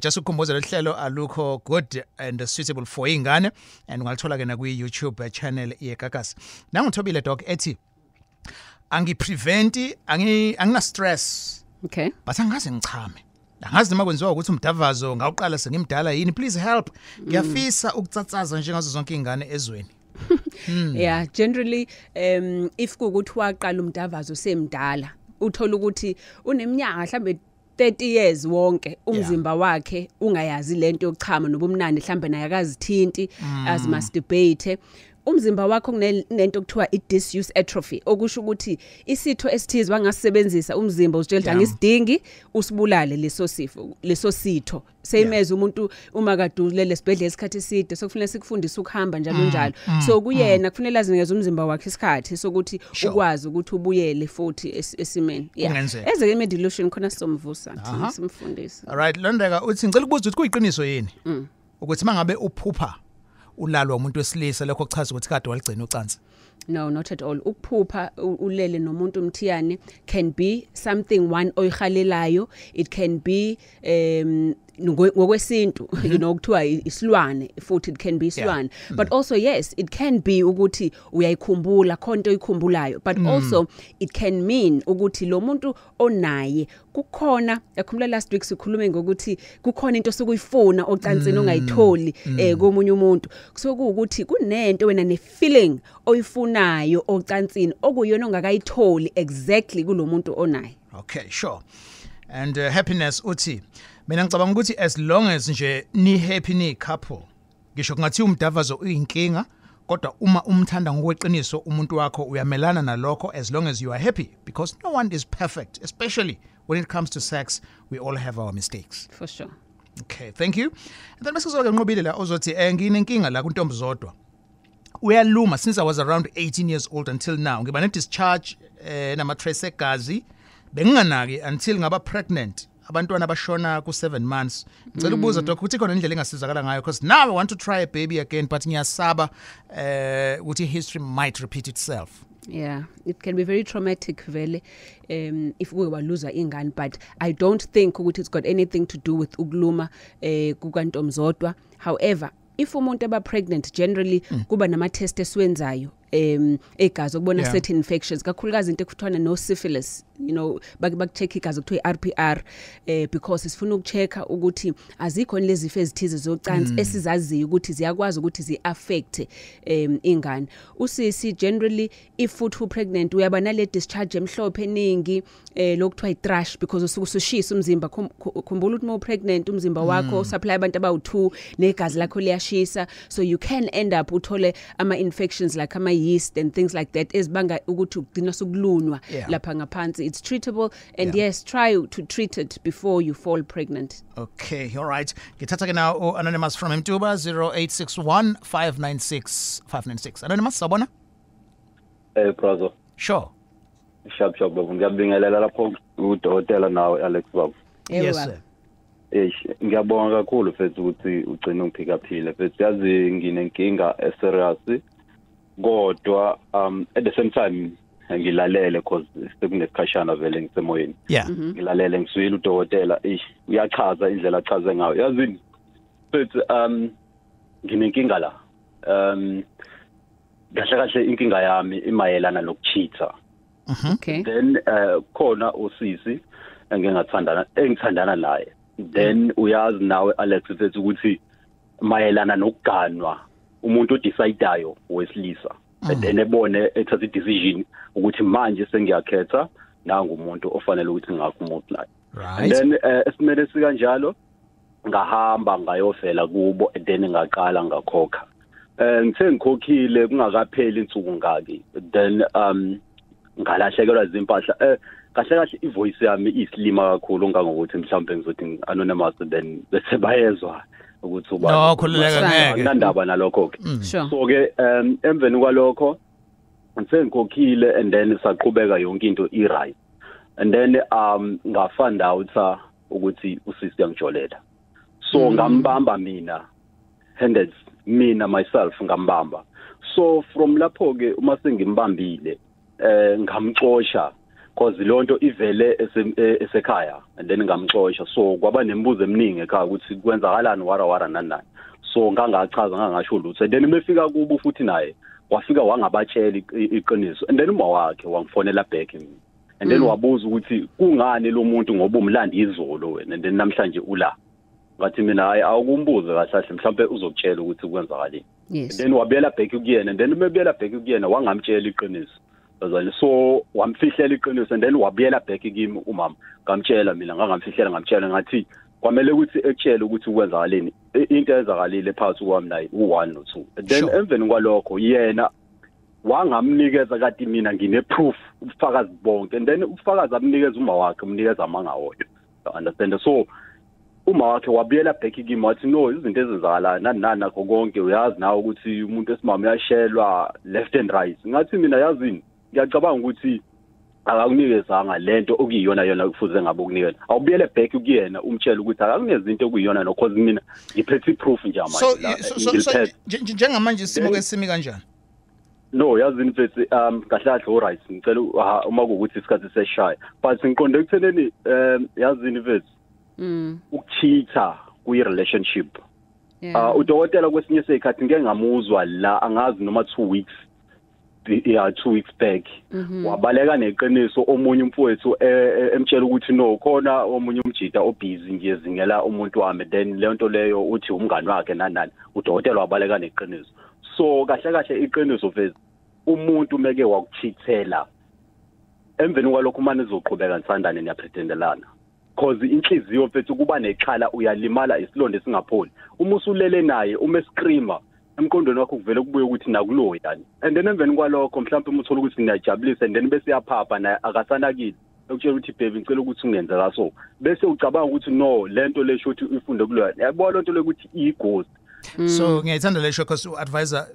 Just ukukhumbuza lehlelo alukho good and suitable for ingane and ungalithola ke na ku YouTube channel yeGagasi. Nangithobile doc ethi angipreventi angina stress. Okay. But angaze ngichame. Angazi noma kwenziwa ukuthi umdavazo ngawuqala sengimdala yini, please help. Ngiyafisa ukutsatsaza njengazo zonke ingane ezweni. Yeah, generally if kukuthi waqala umdavazo semdala uthola ukuthi uneminyaka mhlambe 30 years wonke umzimba wakhe ungayazi lento yokuchama nobumnandi mhlambe naye akazithinti as masturbate. Umzimba wakho kunento okuthiwa i-disuse atrophy okusho ukuthi isitho esithize wangasebenzisa umzimba uzitshela angisidingi usibulale leso sitho same as umuntu uma kadulele esibhedlela isikhathi eside sokufanele sikufundise ukuhamba njalo so kuyena kufanele azinikeze umzimba wakhe isikhathi sokuthi ukwazi ukuthi ubuyele futhi esimeni. Eze medication khona sizomvusa simfundise. All right, Londeka uthi ngicela ukubuza ukuthi kuyiqiniso yini ukuthi mangabe uphupha ulalwa umuntu wesilisa lokho kuchaza ukuthi kade waligcina ucansi? No, not at all. Ukuphupha ulele nomuntu umthiyane can be something one oyihalelayo. It can be ngokwesintu you know kuthiwa isilwane futhi it can be isilwane but also yes it can be ukuthi uyayikhumbula khonto oyikhumbulayo but also it can mean ukuthi lo muntu onaye kukhona yakhumbula last week sikhulume ngokuthi kukhona into sokuyifuna ocansini ongayitholi komunye umuntu kusuke ukuthi kunento wena ne feeling oyifunayo ocansini okuyona ongakayitholi exactly kulomuntu onaye. Okay, sure. And happiness uthi mina ngicabanga ukuthi as long as nje ni happy ni couple ngisho kungathi umdavazo uyinkinga kodwa uma umthanda ngokweqiniso umuntu wakho uyamelana nalokho as long as you are happy because no one is perfect especially when it comes to sex we all have our mistakes. For sure. Okay, thank you. And then masizoke nqobile la ozothi nginenkinga la kuntombi zodwa uyaluma since I was around 18 years old until now ngiba ne discharge nama trace egazi benginganaki until ngaba pregnant abantwana bashona ku 7 months. Ngicela ukubuza doc ukuthi khona indlela engasizakala ngayo because now I want to try a baby again but ngiyasaba ukuthi history might repeat itself. Yeah, it can be very traumatic vele if we were loser ingane but I don't think ukuthi it's got anything to do with ukuluma kukantombi zodwa. However, if umuntu aba pregnant generally kuba nama test esiwenzayo egazi ukubona certain infections kakhulukazi into ekuthiwa no syphilis baku-check igazi okuthiwa i-RPR because sifuna ukucheck ukuthi azikho lezi zifo ezithize zocansi esizaziyo ukuthi ziyakwazi ukuthi zi-affect ingane. Usisi generally if futhi pregnant uyaba nale discharge emhlophe eningi lokuthiwa i-thrush because usuke usushisa umzimba. Khumbula ukuthi uma pregnant umzimba wakho supply abantu abawu2 negazi lakho liyashisa, so you can end up uthole ama-infections like ama-yeast and things like that ezibanga ukuthi ugcina sokulunywa lapha ngaphansi. It's treatable and yes, try to treat it before you fall pregnant. Okay, all right. Ngithatha ke now anonymous from Indaba 0861 596 596. Anonymous, sabona? Prazo. Sure. Sharp babu. Ngiyabingelela lapho udokotela nawe Alex babu. Yes sir. Ngiyabonga kakhulu mfethu ukuthi ugcina ungiphicaphile. Mfethu yazi nginenkinga serious kodwa at the same time ngilalele because sekunesikhatshana vele ngisemoyeni. Ngilalele ngiswile udokotela uyachaza indlela achaze ngayo. Yazi mfethu nginenkinga la. Kahle inkinga yami imayelana nokucheata. Okay. Then khona usisi engithandana naye. Then uyazi nawe Alex mfethu ukuthi mayelana nokuganwa umuntu odecideayo wesilisa then ebone ethatha decision ukuthi manje sengiyakhetha nangu umuntu ofanele ukuthi ngakumultiply. Right. Then esimele sikanjalo ngahamba ngayofela kubo then ngaqala ngakhokha. Ngithe ngikhokhile kungakapheli insuku ngaki then ngalahlekelwa izimpahla kahle ivoice yami isilima kakhulu ngangokuthi mhlawumbe ngizothi anonymous then bese bayezwa ukuthi uba no khululeka ngeke nandaba nalokho ke. Sure. So ke emveni kwalokho ngithe ngikhokhile and then saqhubeka yonke into i-right and then ngafind out ukuthi usisi yangijolela. So ngambamba mina myself ngambamba. So from lapho ke uma sengimbambile ngamxosha because lonto ivele esekhaya and then ngamxosha. So kwaba nembuzo eminingi ekhaya ukuthi kwenzakalani wara nani. So ngangachaza ngangasho lutho and then mefika kubo futhi naye wafika wangabatshela iqiniso and then uma wakhe wangifonela back and then wabuza ukuthi kungani lo muntu ngoba umlandi izolo wena and then namhlanje ula. Ngathi mina hayi awukumbuze kahle mhlawumbe uzokutshela ukuthi kwenzakaleni. Yes. Then wabuyela back kuyena and then mebuyela back kuyena wangamtshela iqiniso. So wamfihlela iqiniso and then wabuyela back kimi umama ngamtshela mina ngamfihlela ngamtshela ngathi kwamele ukuthi ekutshela ukuthi kwenzakaleni into eyenzakalile phakathi kwami naye u1 no2 then emveni kwalokho yena wangamnikeza kati mina ngine-proof ubufakazi bonke and then ubufakazi amnikeza uma wakhe umnikeza amanga wodwa. Understand? So uma wakhe wabuyela back kimi wathi no izinto ezenzakalayo nani nakho konke uyazi nawe ukuthi umuntu esimama uyashelwa left and right. Ngathi mina yazini ngiyacabanga ukuthi akakunikezanga lento okuyiyona kufuze ngabe ukunikeza. Awubuyele back kuyena umtshela ukuthi akakunikeza into okuyiyona no cause mina ngiphethe proof nje manje. So njengamanje isimo kesimi kanjani? No yazini mfethu kahle alright ngicela uma kuukuthi isikhathi seshaya but ngiqonde ekutheneni yazini mfethu ukucheata kuyi relationship. Udokotela kwesinye sekhathi ngeke ngamuzwa la angazi noma 2 weeks 2 weeks back wabaleka neqiniso omunye umfowethu emtshela ukuthi no khona omunye umjida obusy ngiyezingela umuntu wami then le nto leyo uthi umngani wakhe nani udokotela wabaleka neqiniso. So kahle iqiniso vezi umuntu meke wakuchithela emveni kwalokho manje uzoqhubeka nisandane niyapretendelana because inhliziyo mfethu kuba nexhala uyalimala isilonde singapholi uma usulele naye uma screamer emqondweni wakho kuvele kubuye ukuthi nakulo yani and then emveni kwalokho mhlawumbe umthola ukuthi niyajabulisa and then bese yaphapha naye akasanakile ukutshela ukuthi baby ngicela ukuthi ungenze kaso bese ucabanga ukuthi no lento lesho ukuthi ufunde kulo yabona lento lokuthi ighost. So ngiyayithanda lesho because advisor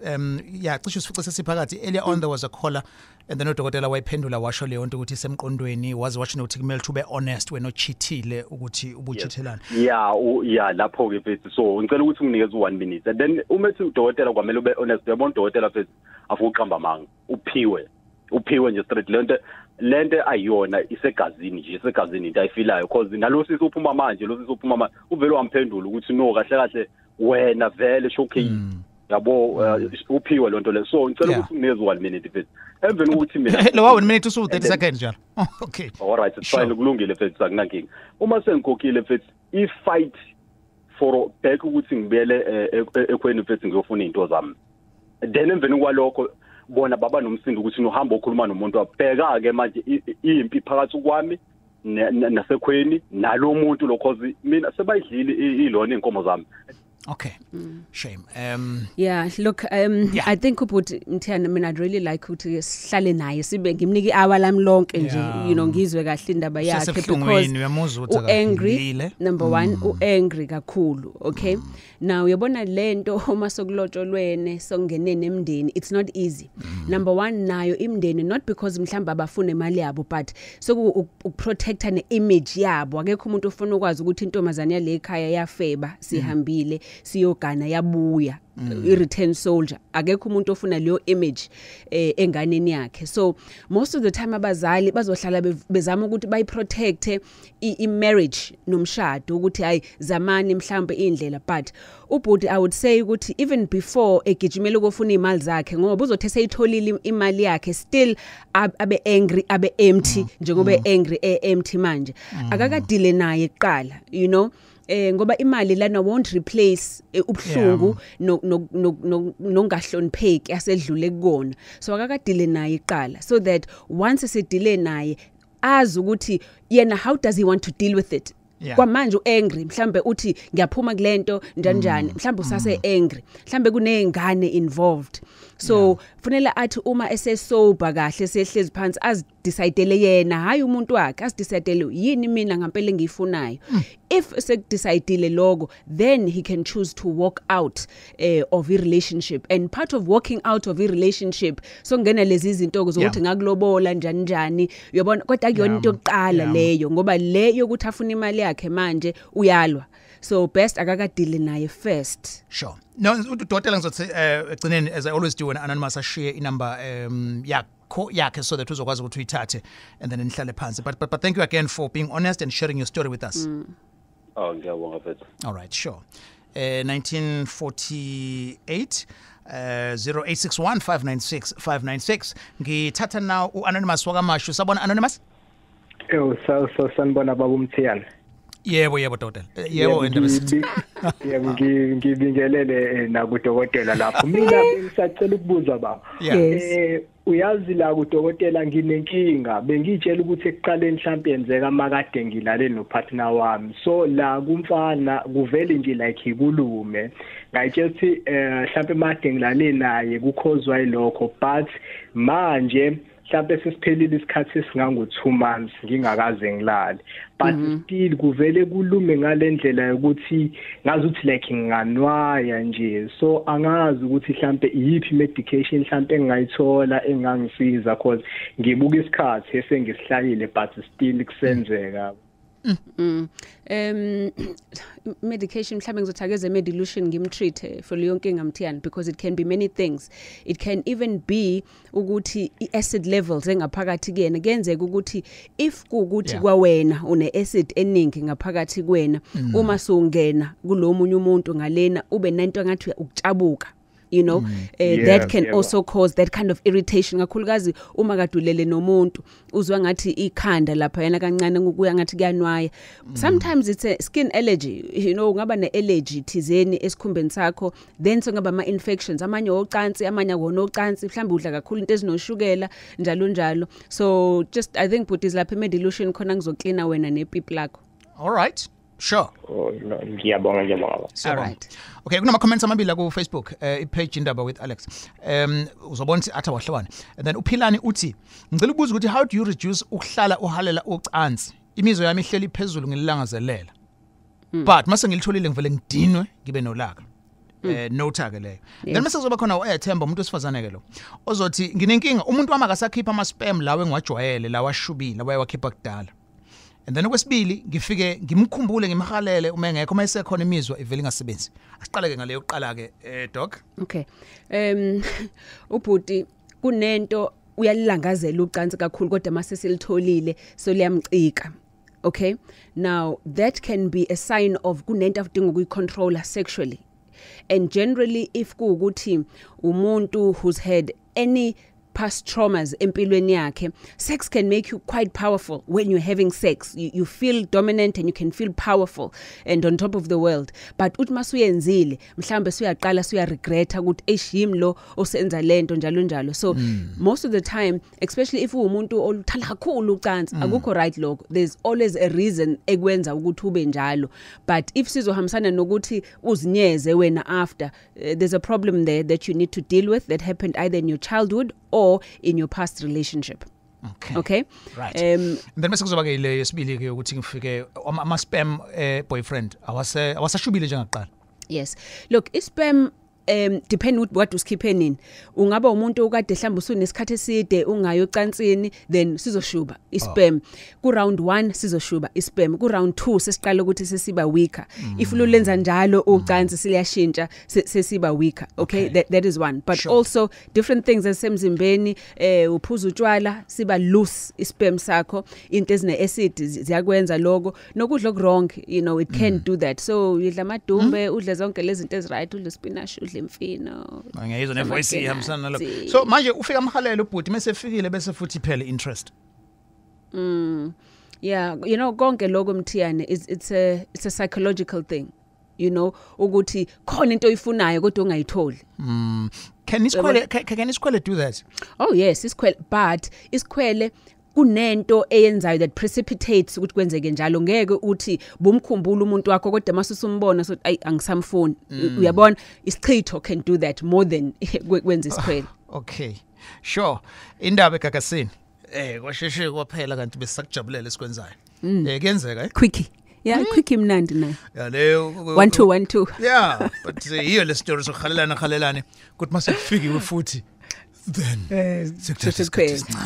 cishe sifice sesiphakathi earlier on there was a caller and then udokotela wayiphendula washo leyo nto ukuthi semqondweni wazi washo nokuthi kumele ube honest wena ochithile ukuthi ubuchithelana. Yeah lapho ke mfethu so ngicela ukuthi unginikeze 1 minute and then umethi udokotela kwamele ube honest yabona udokotela mfethu afuqamba amanga uphiwe nje straight lento ayiyona isegazini into ayifilayo because nalosisi uphuma manje uvele wamphendula ukuthi no kahle wena vele showcase yabo uphiwe lonto le so ngicela ukuthi uneze 1 minute mfethu emveni ukuthi mina lo 1 minute usu 30 seconds njalo okay all right it's fine kulungile mfethu akunankinga uma sengikhokhile mfethu I fight for back ukuthi ngibele ekweni mfethu ngiyofuna izinto zami then emveni kwalokho bona baba nomsindo ukuthi nohamba okhuluma nomuntu wabheka ke manje impi phakathi kwami nasekhweni nalo muntu lo cause mina sebayidlile ilona inkomo zami. Okay. Shame. Yeah, look, I think ubhuti Mthiyana, I mean, I'd really like ukuthi sihlale naye sibe ngimnike hour lami lonke nje, you know, ngizwe kahle indaba yakhe because angry number 1 angry kakhulu, okay? Now uyabona lento uma sokulotsholwene songenene emndeni, it's not easy. Number 1 nayo imndeni not because mhlamba abafuna imali yabo but ukuprotecta neimage yabo. Akekho umuntu ufuna ukwazi ukuthi intombazane yale ekhaya yafeba sihambile siyogana yabuya i-return soldier. Akekho umuntu ofuna leyo image enganeni yakhe. So most of the time abazali bazohlala bezama ukuthi bayiprotecte i-marriage nomshado ukuthi hayi zamani mhlambe indlela but ubhuti I would say ukuthi even before egijimela ukufuna imali zakhe ngoba uzothi seyitholile imali yakhe still abe angry abe empty njengoba angry empty manje akakadile naye eqala you know ngoba imali lana won't replace ubhlungu nongahlonipheki asedlule kukona so akakadile naye iqala so that once esedile naye azi ukuthi yena how does he want to deal with it kwamanje uangry mhlambe uthi ngiyaphuma kulento njani mhlambe usase angry mhlambe kunezingane involved so kufanele athi uma esesober kahle sehlezi phansi azidecidele yena hayi umuntu wakhe azidecidele yini mina ngempela ngiyifunayo if sekudecide lokho then he can choose to walk out of a relationship and part of walking out of a relationship so ngena lezi izinto zokuthi ngakulobola njani uyabona kodwa akuyona into yokuqala leyo ngoba leyo ukuthi afuna imali yakhe manje uyalwa so best akakadile naye first. Sure. No udokotela ngizothi egcineni as I always do when anonymous share inumber yakhe so that uzokwazi ukuthi uyithathe and then nihlale phansi but thank you again for being honest and sharing your story with us. Oh ngiyabonga mfethu. All right, sure. 1948 0861596596 ngithatha now uanonymous wakamashu sabona anonymous so sanibona baba uMthiyana. Yebo dokotela. Yebo endabesithi. Yebo ngibingelele na kudokotela lapho. Mina ngisacela ukubuza baba. Uyazi la kudokotela nginenkinga bengitshela ukuthi ekuqaleni mhlawumbe yenzeka makade ngilale nopartner wami so la kumfana kuvele nje like ikulume ngayitshela ukuthi mhlawumbe made ngilale naye kukhozwa yilokho but manje mhlawumbe sesiphelile isikhathi esingango 2 months ngingakaze ngilale but still kuvele kulume ngalendlela yokuthi ngazi ukuthi like nganwaya nje so angazi ukuthi mhlawumbe yipi medication mhlawumbe engayithola engangisiza cause ngibuka isikhathi esengisihlakile but still kusenzeka. Medication mhlawumbe ngizothakeza medilution ngimtreat for leyo nkinga Mthiyana because it can be many things. It can even be ukuthi i-acid levels engaphakathi kuyena kuyenzeka ukuthi if kuukuthi kwawena une acid eningi ngaphakathi kwena uma songena kulomunye umuntu ngalena ube nento ngathi ukutshabuka you know that can also cause that kind of irritation kakhulukazi uma kadulele nomuntu uzwa ngathi ikhanda lapha yana kancane ukuya ngathi kuyanwaya sometimes it's a skin allergy you know ngaba ne-allergy thizeni esikhumbeni sakho then songaba ama-infections amanye ocansi amanye akona ocansi mhlawumbe udla kakhulu into ezinoshukela njalo so just I think put is lapha medilution khona ngizoklina wena nepipi lakho. All right. Sure. No, ngiyabonga. All right. Okay, kunama comments amabili ku Facebook ipage Indaba with Alex. Uzobona ukuthi atha wahlwana. And then uphilani uthi ngicela ukubuza ukuthi how do you reduce ukuhlala uhalela ucansi? Imizwa yami ihleli phezulu ngilangazelela. But mase ngilitholile ngivele ngidinwe ngibe nolaka. Notha ke leyo. Then mase kuzoba khona uEthemba umuntu osifazane ke lo. Ozothi nginenkinga umuntu wami akasakhipha ama spam lawe engiwajwayele lawa shubile lawa wakhipha kudala. And then okwesibili ngifike ngimkhumbule ngimhalele uma engekho mayisekhona imizwa ivela ingasebenzi. Asiqale ke ngaleyo kuqala ke doc. Okay. Ubhuti kunento uyalilangazela ucansi kakhulu kodwa mase silitholile so liyamcika. Okay? Now that can be a sign of kunento afudinga ukuyicontroller sexually. And generally if kuukuthi umuntu who's had any past traumas empilweni yakhe, sex can make you quite powerful when you're having sex. You feel dominant and you can feel powerful and on top of the world. But uthi masuyenzile mhlambe suyaqala suyaregreta ukuthi eshim lo osenza lento njalo njalo. So most of the time, especially if umuntu oluthanda kakhulu ucansi, akukho right lokho. There's always a reason ekwenza ukuthi ube njalo. But if sizohambisana nokuthi uzinyeze wena after, there's a problem there that you need to deal with that happened either in your childhood or in your past relationship. Okay? Right. Then bese kuzoba ke le yesibili ke ukuthi ngifike ama spam boyfriend awasashubile njengaqala. Yes. Look, spam depend what usikhiphe nini. Ungaba umuntu okade mhlawumbe usunesikhathi eside ungayocansini, then sizoshuba ispam. Ku round 1 sizoshuba ispam. Ku round 2 sesiqala ukuthi sesiba weaker. If lulenza njalo ucansi siyashintsha sesiba weaker. Okay? That is one. But also different things esemzimbeni, uphuza utshwala siba loose ispam sakho, into ezine acid ziyakwenza lokho. Nokudla wrong, you know, it can't do that. So udla amadumbe, udla zonke lezi zinto eziright, udla spinach, udla imfino. Ngiyizwa nevoice ihambisana nalo. So manje ufika amhalela ubhuti mase efikile bese futhi phela interest. Yeah, you know konke lokho mthiyane it's a psychological thing. You know, ukuthi khona into oyifunayo kodwa ungayitholi. Can isikhwele do that? Oh yes, isikhwele, but isikhwele kunento eyenzayo that precipitates ukuthi kwenzeke njalo. Ngeke uthi bumkhumbula umuntu wakho kodwa masusumbona so ay angisamfuni. Uyabona isichitho can do that more than kwenza isikhwele. Okay. Sure. Indaba egagasini. Kwasheshe kwaphela kanti besakujabulele sikwenzayo. Kuyenzeka Quickie. Yeah, quickie mnandi nayo. Yeah, leyo 1-2. Yeah, but hiyo le story sokhalelana kuthi masekufikiwe futhi then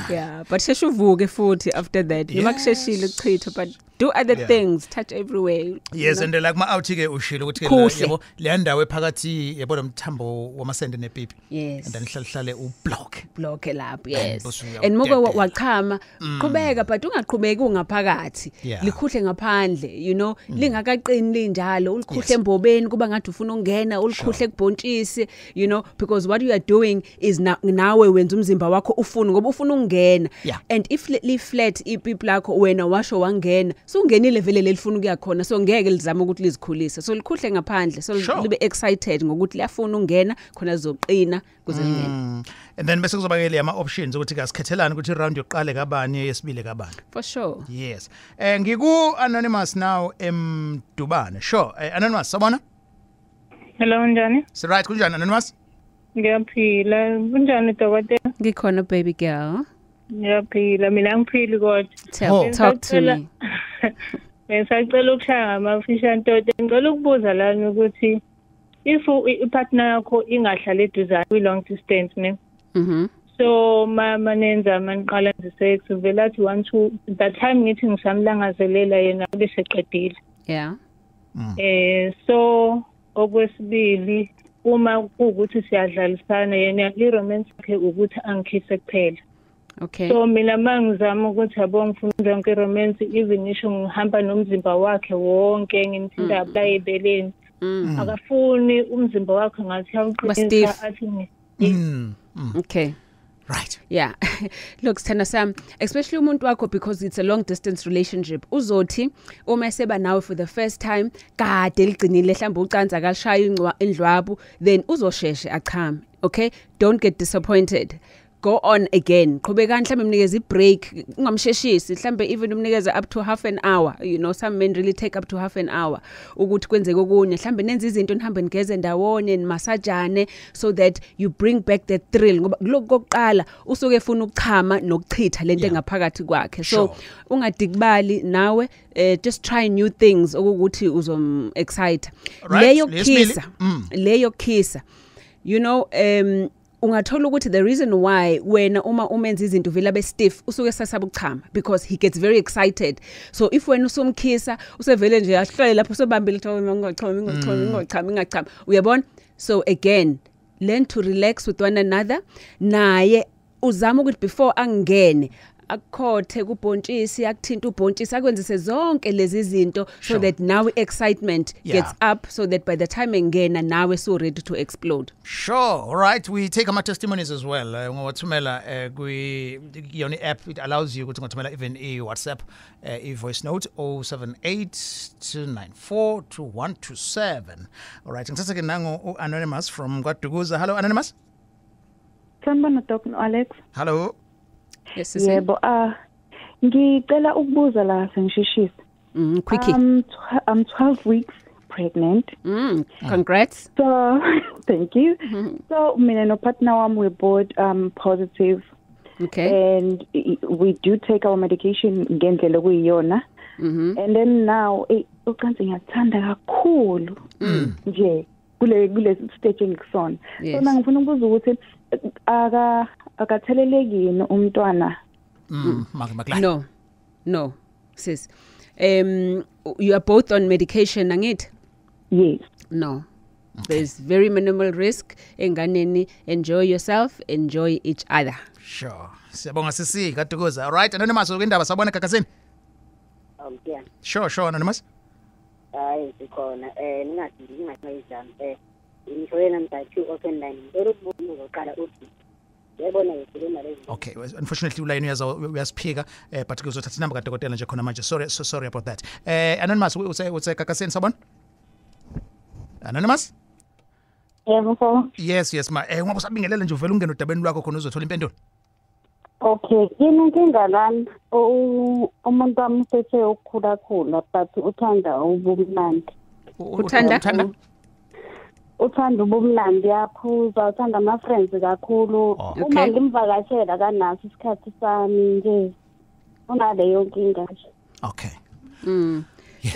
yeah, but sheshuvuke futhi after that. Noma kusheshile ukuchitha, but do other things, touch everywhere. Yes, and like ma out ke ushilo ukuthi yabo le ndawo ephakathi yabo nomthambo wamasende nepipi. Yes. And then hlale ublock lapho. Yes. And moke wachama qhubeka, but ungaqhubeki ungaphakathi. Likhuhle ngaphandle, you know, lingakaqini linjalo, ulikhuhle embobeni kuba ngathi ufuna ungena, ulikhuhle kubhontshisi, you know, because what you are doing is nawe wenza umzimba wakho ufuna ngoba ufuna ungena. And if flat ipipi lakho wena washo wangena, so ungenile vele lelifuna ukuya khona, so ngeke lizama ukuthi lizikhulise, so likhuhle ngaphandle, so libe excited ngokuthi liyafuna ungena khona lizoqina kuze lingene. And then bese kuzoba ke le ama options ukuthi kasikhethelana ukuthi round yokuqale kabani yesibili kabani. For sure. Yes. Ngiku anonymous now Dubane. Sure. Anonymous sabona? Hello njani? So right kunjani anonymous? Ngiyaphila. Kunjani dokotela? Ngikhona baby girl. Ngiyaphila, mina ngiphili kodwa. Talk to me. Ngisacela ukushaya ngamafisha ntote. Ngicela ukubuza lana ukuthi if ipartner yakho ingahlala eduzane kwi-long distance ne. So manenza maniqala nje sex vela athi 1-2 that time ngithi ngisamlangazelela yena bese qedile. Yeah. So okwesibili uma kuukuthi siyadlalisana yena i-romance yakhe ukuthi angikhise kuphela. Okay. So mina mangizama ukuthi yabo ngifuna yonke romance, even isho ngihamba nomzimba wakhe wonke ngimthinda abla ebeleni. Akafuni umzimba wakhe ngathi awuqinisa athi Okay. Right. Yeah. Look, Sthanda Sam, especially umuntu wakho, because it's a long distance relationship. Uzothi uma seba nawe for the first time, kade ligcinile mhlawumbe ucansi akalishaya indlwabu, then uzosheshe achame. Okay? Don't get disappointed. Go on again. Qhubeka mhlambe umnikeza ibreak, ungamsheshisi, mhlambe even umnikeza up to half an hour. You know, some men really take up to half an hour ukuthi kwenzeke okunye. Mhlambe nenza izinto nihambe nigeze ndawonye nimasajane so that you bring back the thrill. Ngoba lokho kokuqala usuke efuna ukuchama nokuchitha lento engaphakathi kwakhe. So ungadikibali nawe, just try new things okuthi uzom excite. Leyo kissa. You know, ungathola ukuthi the reason why wena uma umenza izinto vela be stiff usuke sasaba ukuchama because he gets very excited. So if wena usumkhisa usevele nje ahlale lapho sobambile ngingachama uyabona. So again, learn to relax with one another. Naye uzama ukuthi before angene akukhothe kubhontshisi akuthinta ubhontshisi akwenzise zonke lezi zinto so that now excitement gets up so that by the time engena nawe so ready to explode. Sure. All right, we take our testimonies as well. Ungawathumela yona app, it allows you ukuthi ungathumela even WhatsApp voice note 0782942127. All right, ngithatha ke nango Anonymous from Kwadukuza. Hello Anonymous. Sanibona Dr. Alex. Hello. Yes, yebo. Ngicela ukubuza la sengishishisa. Quickly. I'm 12 weeks pregnant. Congrats. So, thank you. So, mina no partner wami we both positive. Okay. And we do take our medication ngendlela okuyiyona. And then now ucansi ngiyathanda kakhulu. Nje kule stage engikusona. So ngifuna ukubuza ukuthi akathelelekini umntwana. No sis. You are both on medication angithi? Yes. No. There's very minimal risk. Enganeni, enjoy yourself, enjoy each other. Sure. Siyabonga sisi Kwadukuza. All right, Anonymous ukindaba sabona kakasini? Yeah. Sure, Anonymous. Hayi sikhona ngingathayizana ngihoyena mntathu open line ngorobuzo uqala uthi yabona ngikhuluma lezi. Okay, unfortunately ulayini uyasiphika but kuzothatha inamba kadokotela nje khona manje. Sorry about that. Anonymous utse kakasini sabona? Anonymous? Yebo. Yes ma. Ngoba usabingelela nje uvela ungena udabeni lwakho khona uzothola impendulo. Okay, yini inkinga lana umuntu amsethe ukukhula but uthanda ubumnandi. Uthanda ubumnandi yaphuza, uthanda ama friends kakhulu. Uma ngimvakashela kanaso isikhathi sami nje. Unaleyo nkinga. Okay. Yes.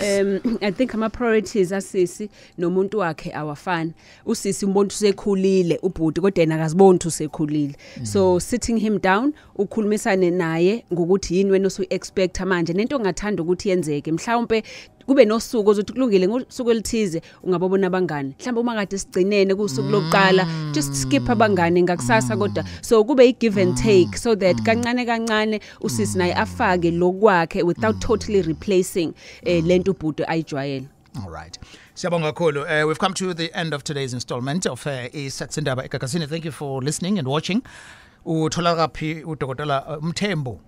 I think ama priorities asisi nomuntu wakhe awafani. Usisi umuntu usekhulile ubhuti kodwa yena akaziboni ukuthi usekhulile. So sitting him down ukhulumisane naye ngokuthi yini wena osu expect manje nento ongathanda ukuthi yenzeke. Mhlawumbe kube nosuku ozothi kulungile ngosuku elithize ungababona abangani. Mhlawumbe uma kade sigcinene kusuku lokuqala just skip abangani ngakusasa kodwa so kube give and take so that kancane usisi naye afake lokwakhe without totally replacing lento ubhuti ayijwayele. All right. Siyabonga kakhulu. We've come to the end of today's installment of Indaba eGagazini. Thank you for listening and watching. Uthola kaphi uDokotela Mthembu?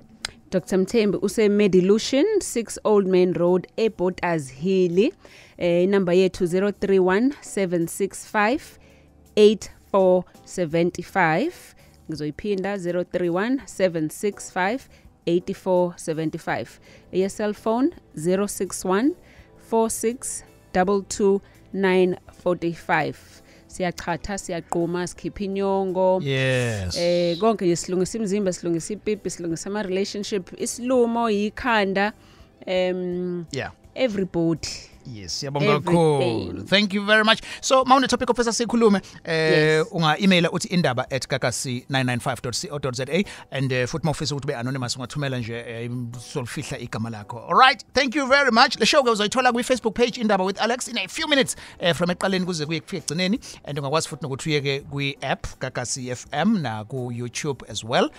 Dr. Mthembu use Medilution 6 Old Main Road Airport as Hilly. Number yethu 0317658475. Ngizoyiphinda 0317658475. Your cell phone 06146222945. Siyachatha siyaqhuma sikhipha inyongo. Yes. Konke nje silungisa imizimba silungisa ipipi silungisa ama relationship isilumo ikhanda everybody. Yes, siyabonga kakhulu. Thank you very much. So mawune topic ofisa Sikhulume unga emaila uthi indaba@gagasi995.co.za and futhi mawufisa ukuthi be anonymous ungathumela nje solfihla igama lakho. All right, thank you very much. Le show uzoyithola ku Facebook page Indaba with Alex in a few minutes from eqaleni kuze kuye kufike egcineni and ungakwazi futhi nokuthi uyeke ku app Gagasi FM na ku YouTube as well.